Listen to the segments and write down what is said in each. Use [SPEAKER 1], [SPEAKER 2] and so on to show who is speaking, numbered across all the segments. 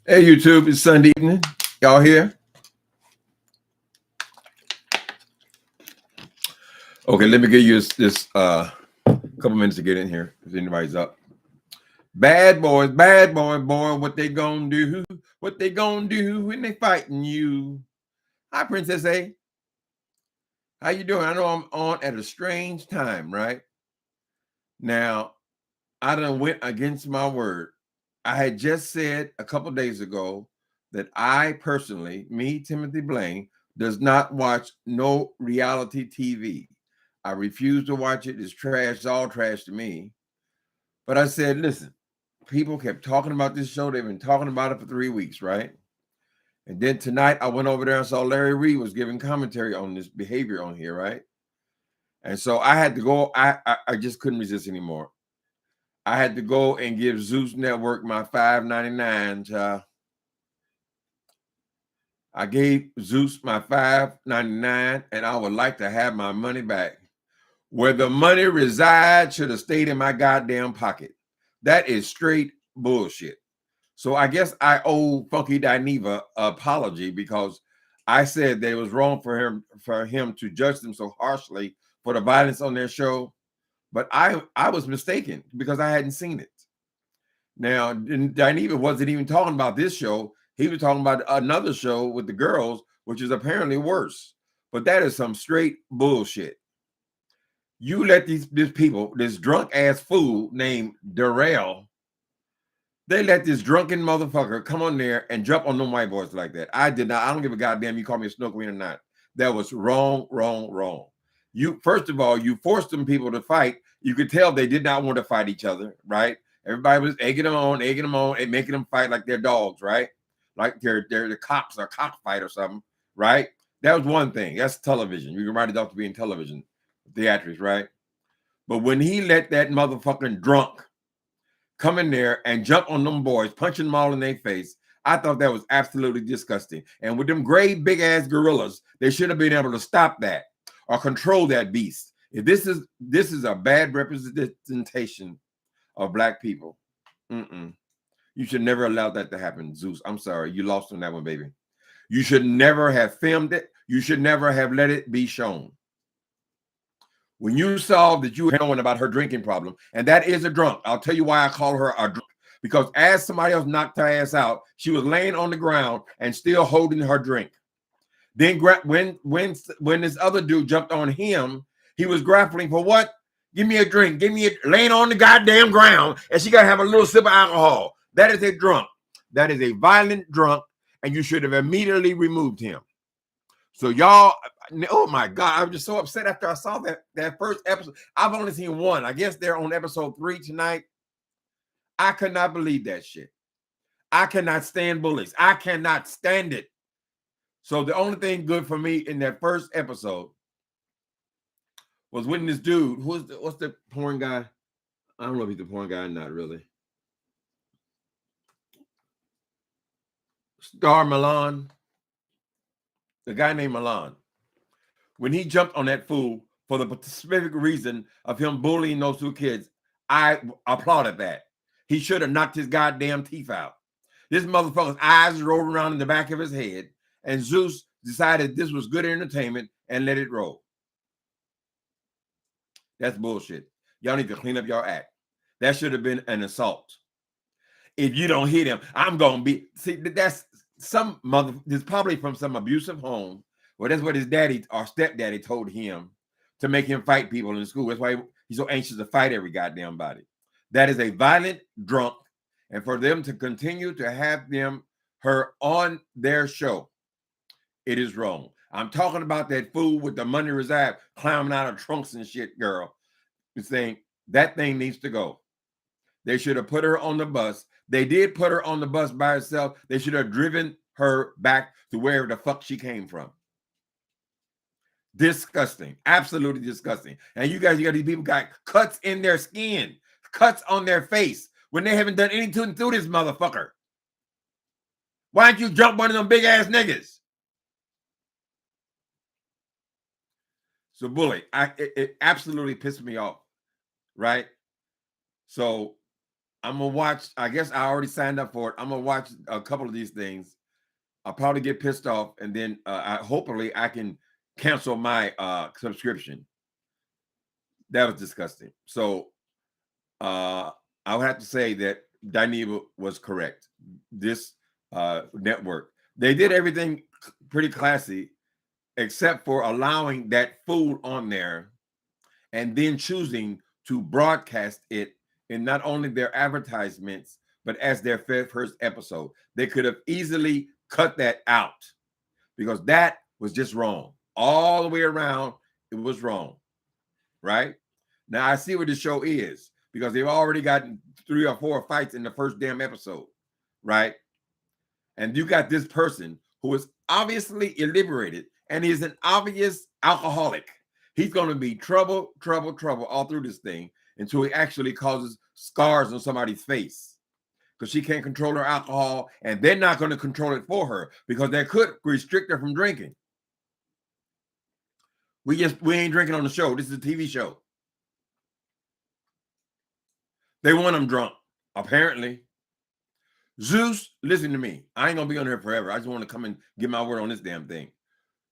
[SPEAKER 1] Hey YouTube, it's Sunday evening. Y'all here? Okay, let me give you this couple minutes to get in here if anybody's up. Bad boy, boy, what they gonna do? What they gonna do when they fighting you? Hi, Princess A. How you doing? I know I'm on at a strange time, right? Now, I done went against my word. I had just said a couple days ago that I personally, me, Timothy Blaine, does not watch no reality TV. I refuse to watch it. It's trash. It's all trash to me. But I said, listen, people kept talking about this show. They've been talking about it for 3 weeks, right? And then tonight I went over there and saw Larry Reed was giving commentary on this behavior on here, right? And so I had to go. I just couldn't resist anymore. I had to go and give Zeus Network my $5.99. I gave Zeus my $5.99, and I would like to have my money back. Where the money resides should have stayed in my goddamn pocket. That is straight bullshit. So I guess I owe Funky Dineva an apology because I said that it was wrong for him to judge them so harshly for the violence on their show. But I was mistaken because I hadn't seen it. Now, Dineva wasn't even talking about this show. He was talking about another show with the girls, which is apparently worse. But that is some straight bullshit. You let these people, this drunk ass fool named Darrell, they let this drunken motherfucker come on there and jump on them white boys like that. I did not. I don't give a goddamn you call me a snow queen or not. That was wrong. You, first of all, you forced them people to fight. You could tell they did not want to fight each other, right? Everybody was egging them on, and making them fight like they're dogs, right? Like they're the cops or cockfight or something, right? That was one thing. That's television. You can write it off to being television, theatrics, right? But when he let that motherfucking drunk come in there and jump on them boys, punching them all in their face, I thought that was absolutely disgusting. And with them great big ass gorillas, they should have been able to stop that or control that beast. If this is a bad representation of black people, you should never allow that to happen, Zeus. I'm sorry, you lost on that one, baby. You should never have filmed it. You should never have let it be shown. When you saw that you were knowing about her drinking problem, and that is a drunk. I'll tell you why I call her a drunk. Because as somebody else knocked her ass out, she was laying on the ground and still holding her drink. Then when this other dude jumped on him, he was grappling for what? Give me a drink. Give me a laying on the goddamn ground, and she got to have a little sip of alcohol. That is a drunk. That is a violent drunk, and you should have immediately removed him. So y'all, oh my God, I'm just so upset after I saw that first episode. I've only seen one. I guess they're on episode 3 tonight. I could not believe that shit. I cannot stand bullies. I cannot stand it. So the only thing good for me in that first episode was when this dude, what's the porn guy? I don't know if he's the porn guy or not, really. Star Milan. The guy named Milan. When he jumped on that fool for the specific reason of him bullying those 2 kids, I applauded that. He should have knocked his goddamn teeth out. This motherfucker's eyes rolled around in the back of his head, and Zeus decided this was good entertainment and let it roll. That's bullshit. Y'all need to clean up your act. That should have been an assault. If you don't hit him, I'm gonna be. See, that's some mother. This probably from some abusive home. Well, that's what his daddy or stepdaddy told him to make him fight people in school. That's why he's so anxious to fight every goddamn body. That is a violent drunk, and for them to continue to have her on their show, it is wrong. I'm talking about that fool with the money reserve climbing out of trunks and shit, girl. Saying that thing needs to go. They should have put her on the bus. They did put her on the bus by herself. They should have driven her back to wherever the fuck she came from. Disgusting. Absolutely disgusting. And you got these people got cuts in their skin, cuts on their face when they haven't done anything to this motherfucker. Why don't you jump one of them big ass niggas? So bully, it absolutely pissed me off, right? So I'm gonna watch. I guess I already signed up for it. I'm gonna watch a couple of these things. I'll probably get pissed off, and then hopefully I can cancel my subscription. That was disgusting. So I would have to say that Dineva was correct. This network, they did everything pretty classy, except for allowing that food on there and then choosing to broadcast it in not only their advertisements, but as their first episode. They could have easily cut that out because that was just wrong. All the way around, it was wrong, right? Now I see what the show is because they've already gotten 3 or 4 fights in the first damn episode, right? And you got this person who is obviously illiberated and is an obvious alcoholic. He's going to be trouble all through this thing until he actually causes scars on somebody's face because she can't control her alcohol, and they're not going to control it for her because they could restrict her from drinking. We ain't drinking on the show. This is a TV show. They want them drunk, apparently. Zeus, listen to me. I ain't gonna be on here forever. I just want to come and get my word on this damn thing.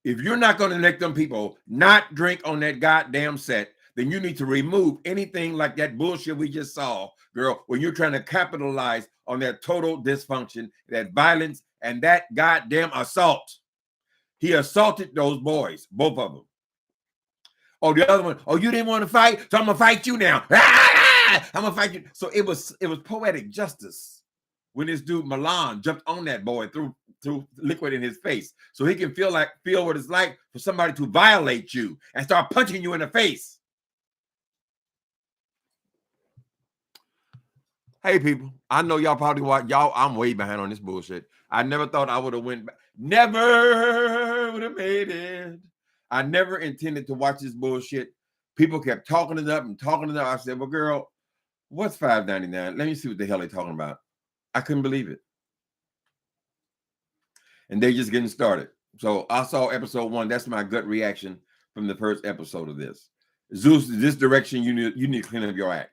[SPEAKER 1] If you're not going to let them people not drink on that goddamn set, then you need to remove anything like that bullshit we just saw, girl, when you're trying to capitalize on that total dysfunction, that violence, and that goddamn assault. He assaulted those boys, both of them. Oh, the other one, oh, you didn't want to fight, so I'm gonna fight you now. I'm gonna fight you. So it was poetic justice when this dude Milan jumped on that boy through liquid in his face, so he can feel what it's like for somebody to violate you and start punching you in the face. Hey people, I know y'all probably watch y'all. I'm way behind on this bullshit. I never thought I would have went back. Never would have made it. I never intended to watch this bullshit. People kept talking it up and talking it up. I said, well, girl, what's $5.99? Let me see what the hell they're talking about. I couldn't believe it. And they're just getting started. So I saw episode 1. That's my gut reaction from the first episode of this. Zeus, this direction, you need to clean up your act.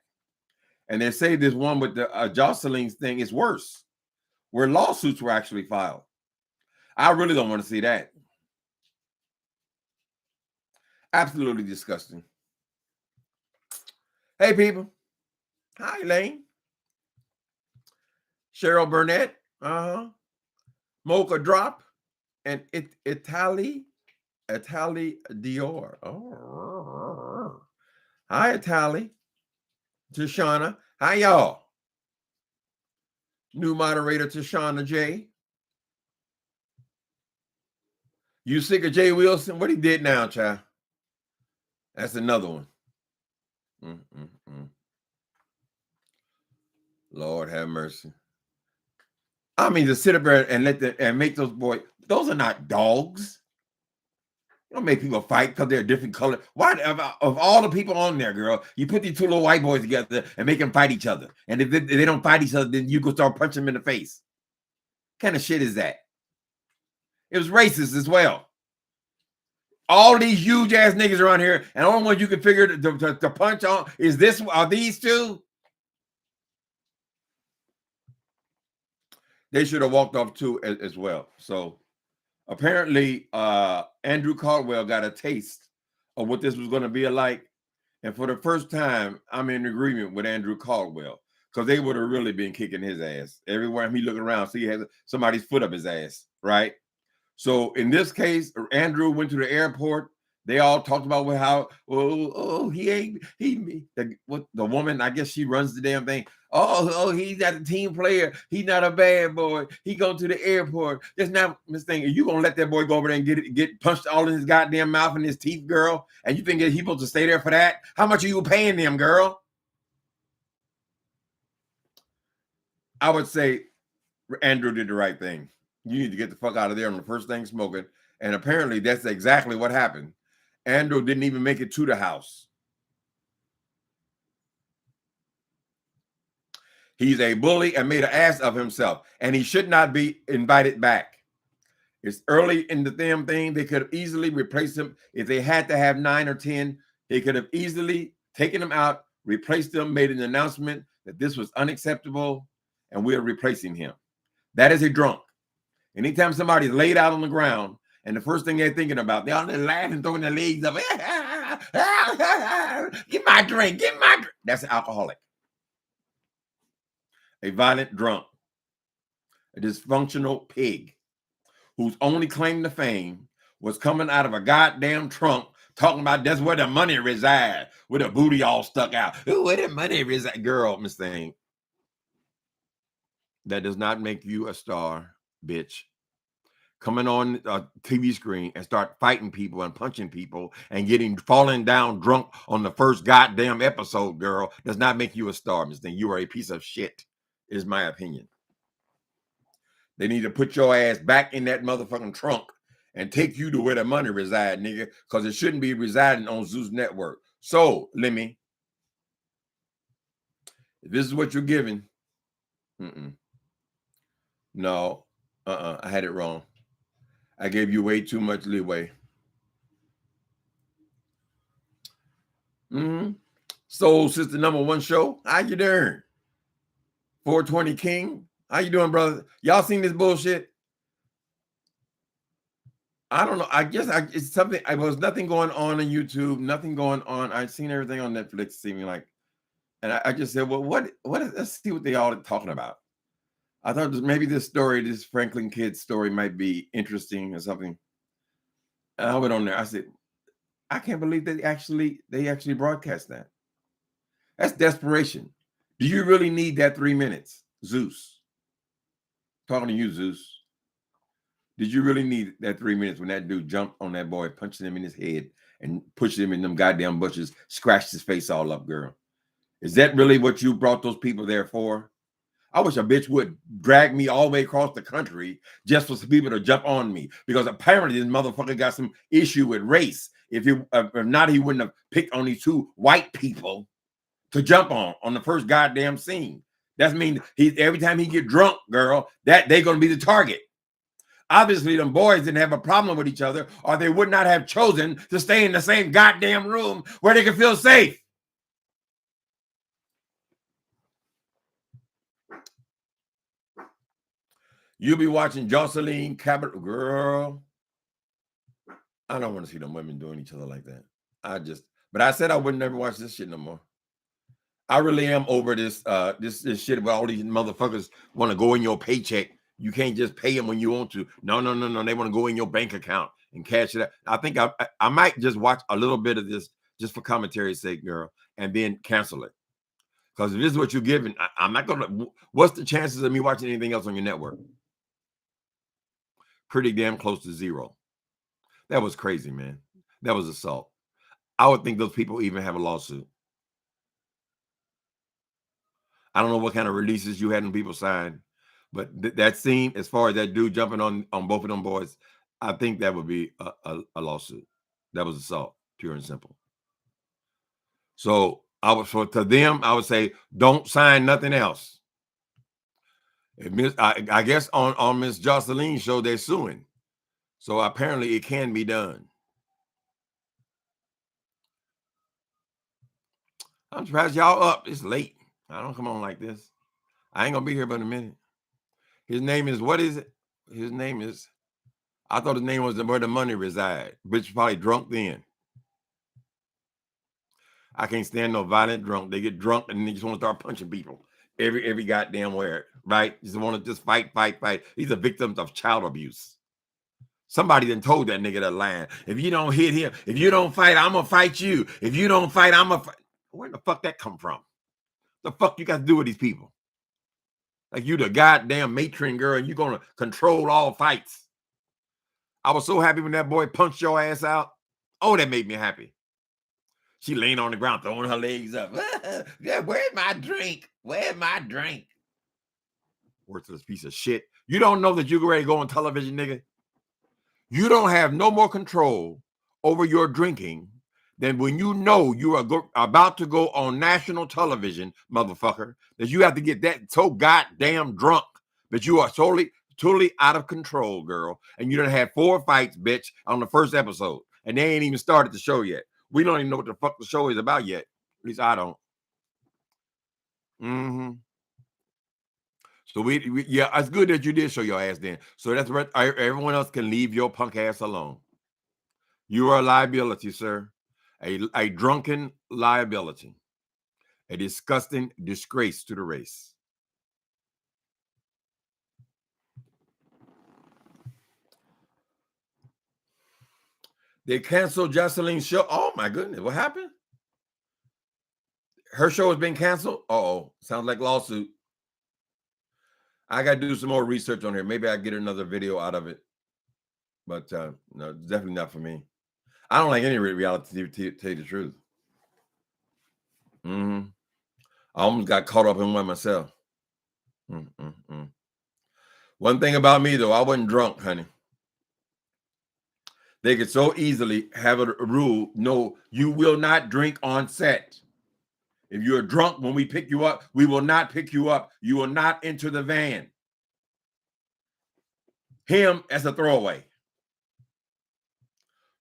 [SPEAKER 1] And they say this one with the Jocelyn's thing is worse, where lawsuits were actually filed. I really don't want to see that. Absolutely disgusting. Hey, people. Hi, Elaine. Cheryl Burnett. Mocha Drop. And Italy Dior. Oh. Hi, Italy. Tashana. Hi, y'all. New moderator, Tashana J. You sick of Jay Wilson? What he did now, child? That's another one. Lord have mercy. I mean, to sit up there and make those boys, those are not dogs. You don't make people fight because they're a different color. Why, of all the people on there, girl, you put these 2 little white boys together and make them fight each other. And if they don't fight each other, then you go start punching them in the face. What kind of shit is that? It was racist as well. All these huge ass niggas around here, and the only one you can figure to punch on are these 2? They should have walked off too as well. So apparently Andrew Caldwell got a taste of what this was going to be like. And for the first time, I'm in agreement with Andrew Caldwell, because they would have really been kicking his ass. Everywhere he looking around, see, he has somebody's foot up his ass, right? So in this case, Andrew went to the airport. They all talked about how, the woman, I guess she runs the damn thing. Oh, he's not a team player. He's not a bad boy. He go to the airport. That's not this thing. Are you gonna let that boy go over there and get punched all in his goddamn mouth and his teeth, girl? And you think that he's supposed to stay there for that? How much are you paying them, girl? I would say Andrew did the right thing. You need to get the fuck out of there on the first thing smoking. And apparently that's exactly what happened. Andrew didn't even make it to the house. He's a bully and made an ass of himself, and he should not be invited back. It's early in the damn thing. They could have easily replaced him. If they had to have 9 or 10, they could have easily taken him out, replaced them, made an announcement that this was unacceptable and we're replacing him. That is a drunk. Anytime somebody's laid out on the ground and the first thing they're thinking about, they're all laughing, throwing their legs up. Get my drink, get my drink. That's an alcoholic. A violent drunk. A dysfunctional pig whose only claim to fame was coming out of a goddamn trunk talking about that's where the money resides, with the booty all stuck out. Ooh, where the money reside? Girl, Miss Thing. That does not make you a star, bitch. Coming on a TV screen and start fighting people and punching people and falling down drunk on the first goddamn episode, girl, does not make you a star, Miss Thing. You are a piece of shit, is my opinion. They need to put your ass back in that motherfucking trunk and take you to where the money reside, nigga, because it shouldn't be residing on Zeus Network. So, Lemmy, if this is what you're giving, no, I had it wrong. I gave you way too much leeway. Soul Sister #1 show. How you doing? 420 King. How you doing, brother? Y'all seen this bullshit? I don't know. I guess it's something. I was nothing going on YouTube. Nothing going on. I've seen everything on Netflix. Seeming like, and I just said, well, what? Let's see what they all are talking about. I thought maybe this Franklin kid story, might be interesting or something. And I went on there. I said, I can't believe they actually broadcast that. That's desperation. Do you really need that 3 minutes, Zeus? Talking to you, Zeus. Did you really need that 3 minutes when that dude jumped on that boy, punching him in his head and pushed him in them goddamn bushes, scratched his face all up, girl? Is that really what you brought those people there for? I wish a bitch would drag me all the way across the country just for some people to jump on me, because apparently this motherfucker got some issue with race. If not, he wouldn't have picked on these two white people to jump on the first goddamn scene. That means every time he get drunk, girl, that they're going to be the target. Obviously, them boys didn't have a problem with each other, or they would not have chosen to stay in the same goddamn room where they could feel safe. You'll be watching Jocelyn Cabot, girl. I don't want to see them women doing each other like that. But I said I would never watch this shit no more. I really am over this this shit where all these motherfuckers want to go in your paycheck. You can't just pay them when you want to. No. They want to go in your bank account and cash it out. I think I might just watch a little bit of this just for commentary's sake, girl, and then cancel it. Because if this is what you're giving, I'm not going to. What's the chances of me watching anything else on your network? Pretty damn close to zero. That was crazy, man. That was assault. I would think those people even have a lawsuit. I don't know what kind of releases you had them people sign, but that scene, as far as that dude jumping on both of them boys, I think that would be a lawsuit. That was assault, pure and simple. So to them, I would say, don't sign nothing else. I guess on Miss Jocelyn's show, they're suing. So apparently it can be done. I'm surprised y'all up. It's late. I don't come on like this. I ain't gonna be here but a minute. His name is, what is it? His name is, I thought his name was where the money reside. Bitch probably drunk then. I can't stand no violent drunk. They get drunk and they just want to start punching people every goddamn where, right? Just want to just fight. These are victims of child abuse. Somebody done told that nigga that line. If you don't hit him, if you don't fight, I'm gonna fight you. If you don't fight, I'm gonna fight. Where the fuck that come from? The fuck you got to do with these people? Like you the goddamn matron girl and you gonna control all fights. I was so happy when that boy punched your ass out. Oh, that made me happy. She laying on the ground, throwing her legs up. Yeah, where's my drink? Where's my drink? Worthless piece of shit. You don't know that you're ready to go on television, nigga? You don't have no more control over your drinking than when you know you are about to go on national television, motherfucker, that you have to get that so goddamn drunk that you are totally out of control, girl. And you done had 4 fights, bitch, on the first episode. And they ain't even started the show yet. We don't even know what the fuck the show is about yet. At least I don't. Mm-hmm. So yeah, it's good that you did show your ass then. So that's right. Everyone else can leave your punk ass alone. You are a liability, sir. A drunken liability. A disgusting disgrace to the race. They canceled Jocelyn's show. Oh my goodness, what happened? Her show has been canceled? Uh-oh, sounds like lawsuit. I got to do some more research on here. Maybe I get another video out of it. But no, definitely not for me. I don't like any reality TV, to tell you the truth. Mm-hmm. I almost got caught up in one myself. Mm-mm-mm. One thing about me, though, I wasn't drunk, honey. They could so easily have a rule, no, you will not drink on set. If you're drunk when we pick you up, we will not pick you up. You will not enter the van. Him as a throwaway.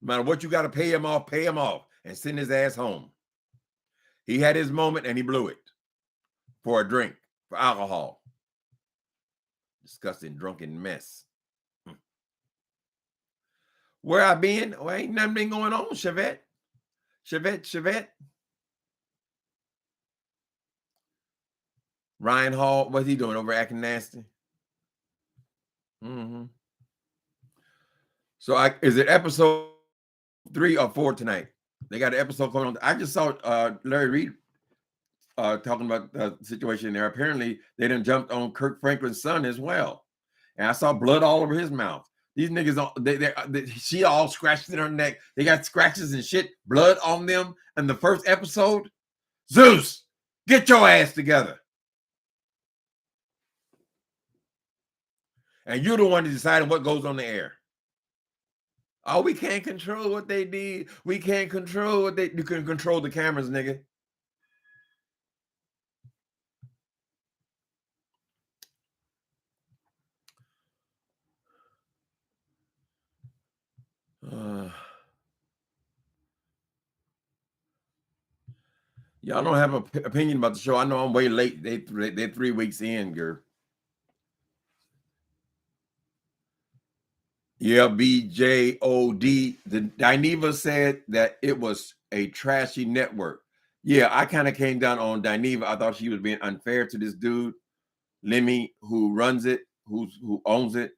[SPEAKER 1] No matter what you got to pay him off, and send his ass home. He had his moment and he blew it for a drink, for alcohol. Disgusting, drunken mess. Where I been? Well, ain't nothing been going on, Chevette. Ryan Hall, what's he doing over acting nasty? Mm-hmm. So is it episode 3 or 4 tonight? They got an episode going on. I just saw Larry Reed talking about the situation there. Apparently, they done jumped on Kirk Franklin's son as well. And I saw blood all over his mouth. These niggas, she all scratched in her neck. They got scratches and shit, blood on them. In the first episode, Zeus, get your ass together. And you're the one deciding what goes on the air. Oh, we can't control what they did. We can't control what they. You can control the cameras, nigga. Y'all don't have an opinion about the show. I know I'm way late. They're 3 weeks in, girl. Yeah, BJOD. The Dineva said that it was a trashy network. Yeah, I kind of came down on Dineva. I thought she was being unfair to this dude, Lemmy, who runs it, who owns it.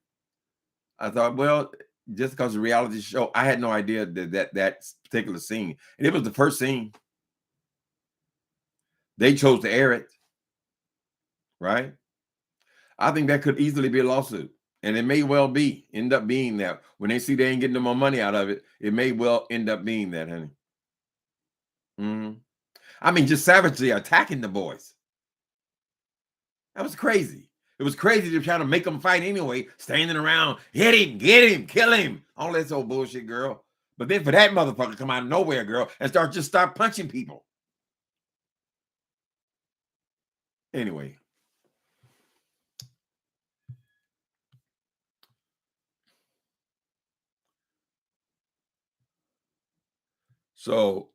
[SPEAKER 1] I thought, well, just because the reality show, I had no idea that particular scene. And it was the first scene. They chose to air it, right? I think that could easily be a lawsuit. And it may well end up being that. When they see they ain't getting no more money out of it, it may well end up being that, honey. Mm-hmm. I mean, just savagely attacking the boys. That was crazy. It was crazy to try to make them fight anyway, standing around, hit him, get him, kill him, all that old bullshit, girl. But then for that motherfucker to come out of nowhere, girl, and start punching people. Anyway. So,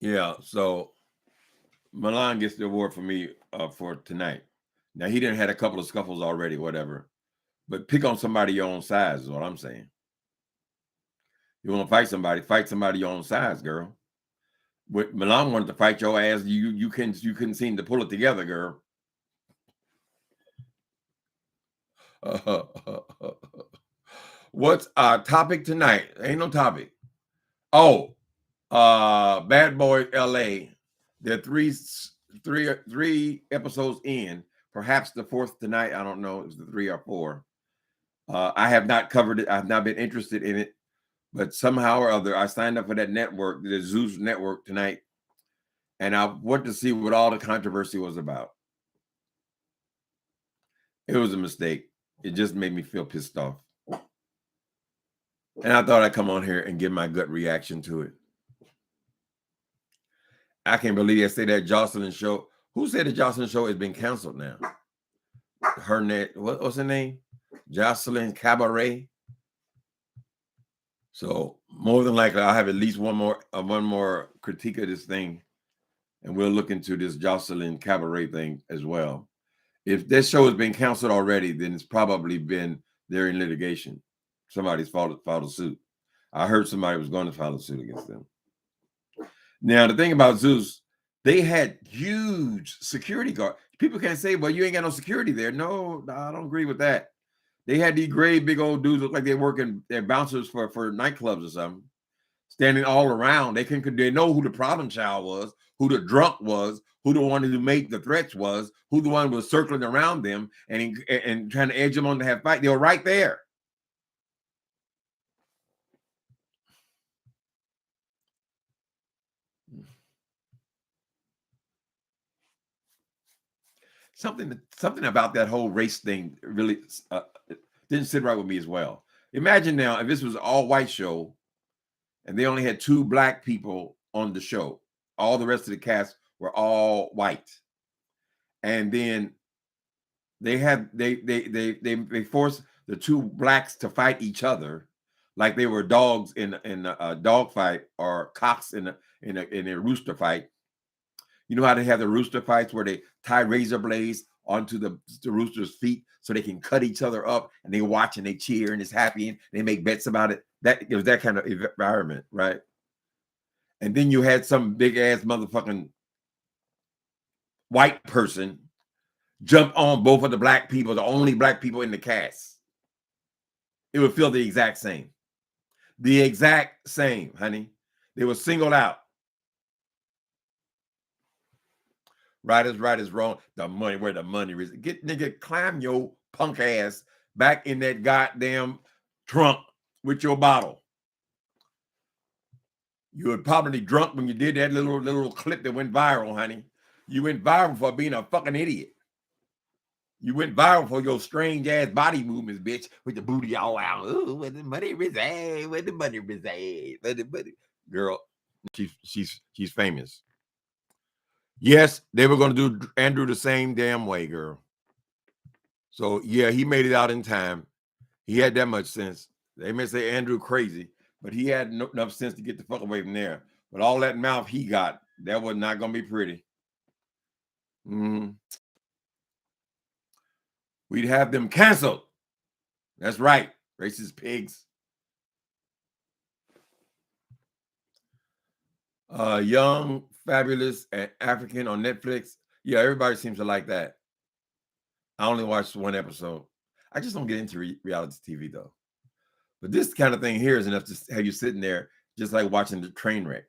[SPEAKER 1] yeah, so Milan gets the award for me for tonight. Now, he didn't had a couple of scuffles already, whatever. But pick on somebody your own size is what I'm saying. You want to fight somebody your own size, girl. But Milan wanted to fight your ass. You couldn't seem to pull it together, girl. What's our topic tonight? Ain't no topic. Oh, Bad Boy LA. They're three episodes in. Perhaps the 4th tonight. I don't know. It was the 3 or 4. I have not covered it. I've not been interested in it. But somehow or other, I signed up for that network, the Zeus network tonight. And I wanted to see what all the controversy was about. It was a mistake. It just made me feel pissed off. And I thought I'd come on here and give my gut reaction to it. I can't believe they say that Jocelyn show. Who said the Jocelyn show has been canceled now? Her net. What's her name? Jocelyn Cabaret. So more than likely, I'll have at least one more critique of this thing And we'll look into this Jocelyn Cabaret thing as well. If this show has been canceled already, then it's probably been they're in litigation. Somebody's filed a suit. I heard somebody was going to file a suit against them. Now, the thing about Zeus, they had huge security guards. People can't say, well, you ain't got no security there. No, I don't agree with that. They had these great big old dudes look like they're working, they're bouncers for nightclubs or something, standing all around. They know who the problem child was, who the drunk was, who the one who made the threats was, who the one was circling around them and trying to edge them on to have fight. They were right there. Something about that whole race thing really didn't sit right with me as well. Imagine now if this was an all-white show and they only had 2 black people on the show. All the rest of the cast were all white. And then they forced the 2 blacks to fight each other like they were dogs in a dog fight or cocks in a rooster fight. You know how they have the rooster fights where they tie razor blades onto the rooster's feet so they can cut each other up, and they watch and they cheer and it's happy and they make bets about it. It was that kind of environment, right? And then you had some big ass motherfucking white person jump on both of the black people, the only black people in the cast. It would feel the exact same. The exact same, honey. They were singled out. Right is wrong. The money, where the money is. Get nigga, climb your punk ass back in that goddamn trunk with your bottle. You were probably drunk when you did that little clip that went viral, honey. You went viral for being a fucking idiot. You went viral for your strange ass body movements, bitch, with the booty all out. Ooh, where the money reside? Where the money reside? Where the money? Girl, she's famous. Yes, they were going to do Andrew the same damn way, girl. So, yeah, he made it out in time. He had that much sense. They may say Andrew crazy, but he had enough sense to get the fuck away from there. But all that mouth he got, that was not going to be pretty. We'd have them canceled. That's right, racist pigs. Young, Fabulous, and African on Netflix. Yeah, everybody seems to like that. I only watched 1 episode. I just don't get into reality TV though. But this kind of thing here is enough to have you sitting there just like watching the train wreck,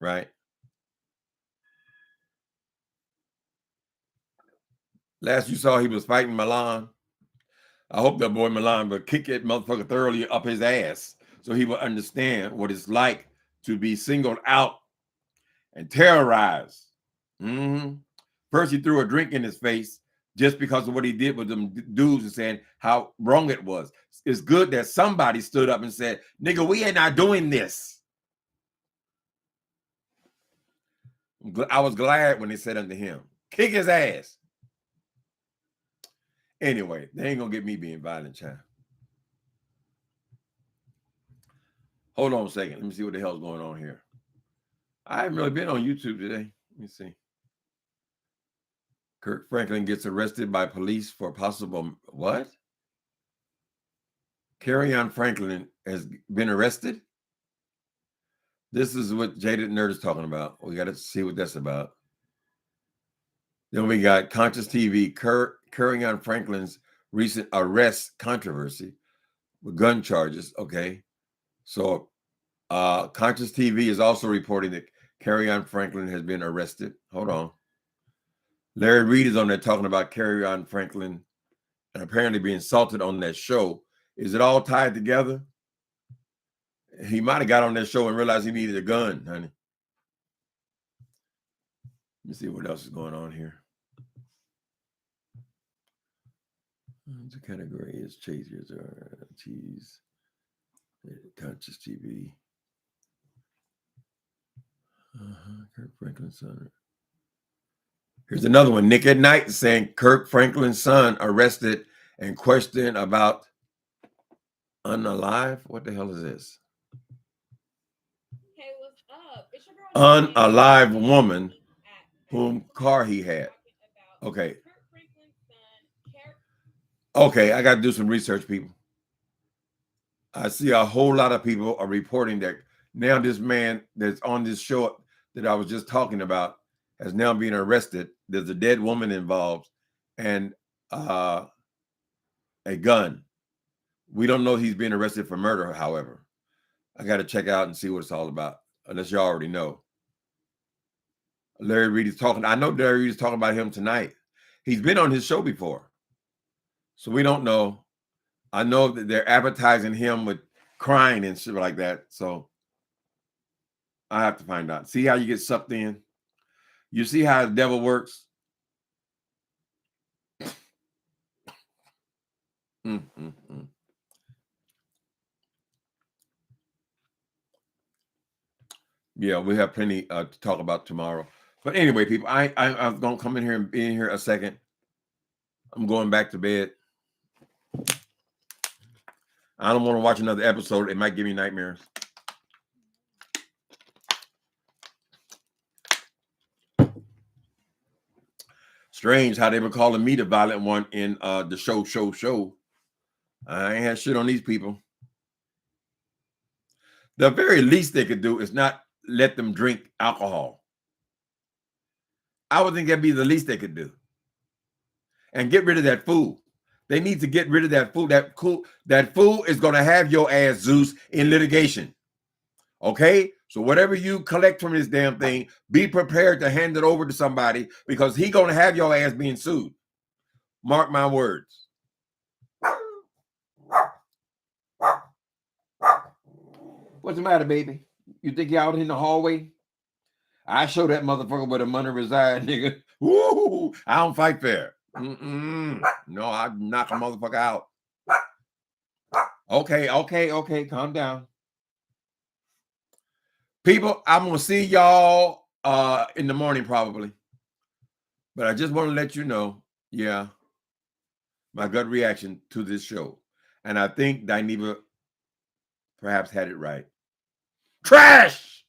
[SPEAKER 1] right? Last you saw, he was fighting Milan. I hope that boy Milan would kick that motherfucker thoroughly up his ass so he would understand what it's like to be singled out and terrorized. First, he threw a drink in his face just because of what he did with them dudes and saying how wrong it was. It's good that somebody stood up and said, nigga, we ain't not doing this. I was glad when they said unto him, kick his ass. Anyway, they ain't gonna get me being violent, child. Hold on a second. Let me see what the hell's going on here. I haven't really been on YouTube today. Let me see. Kirk Franklin gets arrested by police for possible what? Carry-on Franklin has been arrested? This is what Jaded Nerd is talking about. We got to see what that's about. Then we got Conscious TV, Carry-on Franklin's recent arrest controversy with gun charges. Okay. So Conscious TV is also reporting that Carry-on Franklin has been arrested. Hold on. Larry Reed is on there talking about Carry-on Franklin and apparently being assaulted on that show. Is it all tied together? He might have got on that show and realized he needed a gun, honey. Let me see what else is going on here. The category is chasers or cheese. Conscious TV. Kirk Franklin's son. Here's another one. Nick at Night saying Kirk Franklin's son arrested and questioned about unalive. What the hell is this?
[SPEAKER 2] Hey, what's up? It's your girl
[SPEAKER 1] Unalive woman whom car he had. Okay. Okay, I got to do some research, people. I see a whole lot of people are reporting that now this man that's on this show that I was just talking about has now been arrested. There's a dead woman involved and a gun. We don't know he's being arrested for murder, however. I got to check out and see what it's all about, unless you already know. Larry Reed is talking. I know Larry Reed is talking about him tonight. He's been on his show before. So we don't know. I know that they're advertising him with crying and shit like that. So I have to find out. See how you get sucked in? You see how the devil works? Yeah, we have plenty to talk about tomorrow. But anyway, people, I'm going to come in here and be in here a second. I'm going back to bed. I don't want to watch another episode. It might give me nightmares. Strange how they were calling me the violent one in the show. I ain't had shit on these people. The very least they could do is not let them drink alcohol. I would think that'd be the least they could do. And get rid of that food. They need to get rid of that food. That food is going to have your ass, Zeus, in litigation. Okay? So whatever you collect from this damn thing, be prepared to hand it over to somebody because he's going to have your ass being sued. Mark my words. What's the matter, baby? You think you're out in the hallway? I show that motherfucker where the money resides, nigga. Woo! I don't fight fair. No, I knock a motherfucker out. Okay. Calm down. People, I'm going to see y'all in the morning probably. But I just want to let you know, yeah, my gut reaction to this show. And I think Dineva perhaps had it right. Trash!